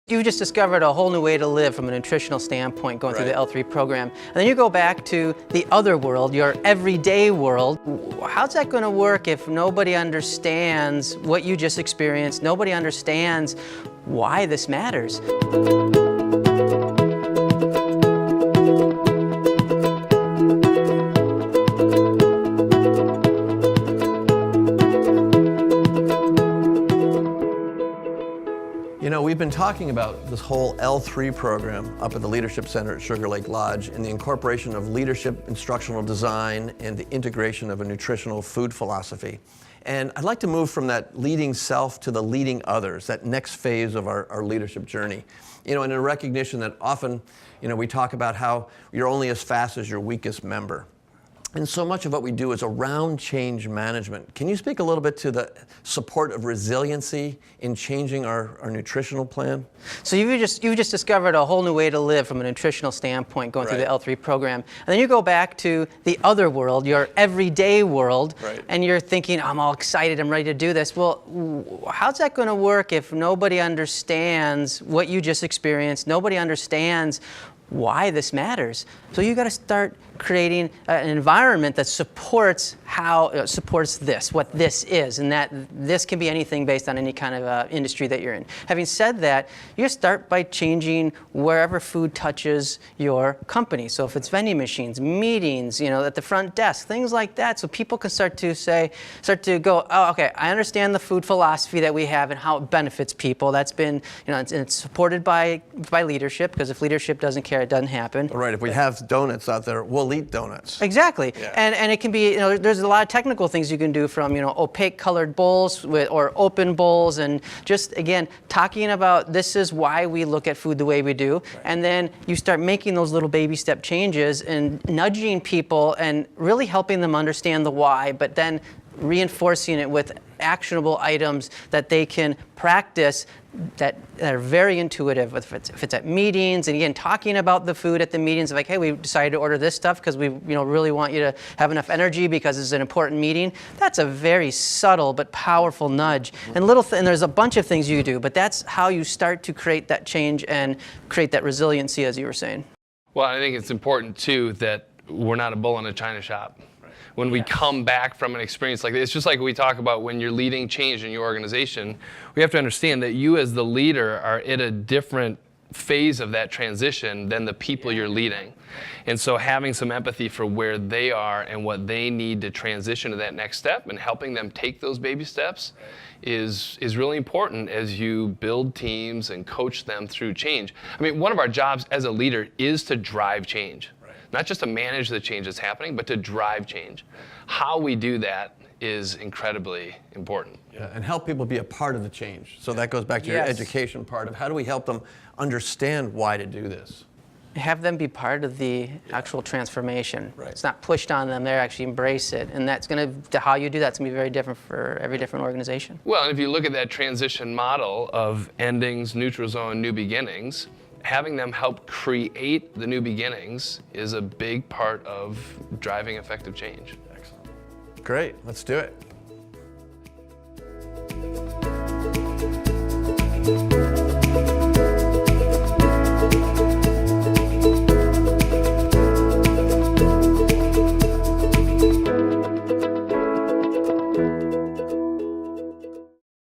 You just discovered a whole new way to live from a nutritional standpoint going through the L3 program. And then you go back to the other world, your everyday world. How's that going to work if nobody understands what you just experienced? Nobody understands why this matters. You know, we've been talking about this whole L3 program up at the Leadership Center at Sugar Lake Lodge and the incorporation of leadership instructional design and the integration of a nutritional food philosophy. And I'd like to move from that leading self to the leading others, that next phase of our leadership journey. You know, in a recognition that often, you know, we talk about how you're only as fast as your weakest member. And so much of what we do is around change management. Can you speak a little bit to the support of resiliency in changing our nutritional plan? So you've just discovered a whole new way to live from a nutritional standpoint going through the L3 program. And then you go back to the other world, your everyday world, and you're thinking, I'm all excited, I'm ready to do this. Well, how's that going to work if nobody understands what you just experienced? Nobody understands why this matters. So you got to start creating an environment that supports what this is, and that this can be anything based on any kind of industry that you're in. Having said that, you start by changing wherever food touches your company. So if it's vending machines, meetings, you know, at the front desk, things like that, so people can start to go, oh, okay, I understand the food philosophy that we have and how it benefits people. That's been, you know, it's supported by leadership, because if leadership doesn't care, it doesn't happen. Right. If we have donuts out there, we'll eat donuts. Exactly. Yeah. And it can be, you know, there's a lot of technical things you can do, from, you know, opaque colored bowls or open bowls, and just, again, talking about this is why we look at food the way we do. And then you start making those little baby step changes and nudging people and really helping them understand the why, but then reinforcing it with actionable items that they can practice that are very intuitive. If it's at meetings, and again, talking about the food at the meetings, like, hey, we decided to order this stuff because we, you know, really want you to have enough energy because it's an important meeting. That's a very subtle but powerful nudge. And there's a bunch of things you do, but that's how you start to create that change and create that resiliency, as you were saying. Well, I think it's important too that we're not a bull in a china shop. When we come back from an experience like this, it's just like we talk about when you're leading change in your organization, we have to understand that you as the leader are at a different phase of that transition than the people you're leading. And so having some empathy for where they are and what they need to transition to that next step and helping them take those baby steps is really important as you build teams and coach them through change. I mean, one of our jobs as a leader is to drive change. Not just to manage the change that's happening, but to drive change. How we do that is incredibly important. Yeah, and help people be a part of the change. So that goes back to your education part of how do we help them understand why to do this? Have them be part of the actual transformation. It's not pushed on them, they actually embrace it. And that's going to, how you do that's going to be very different for every different organization. Well, and if you look at that transition model of endings, neutral zone, new beginnings, having them help create the new beginnings is a big part of driving effective change. Excellent. Great, let's do it.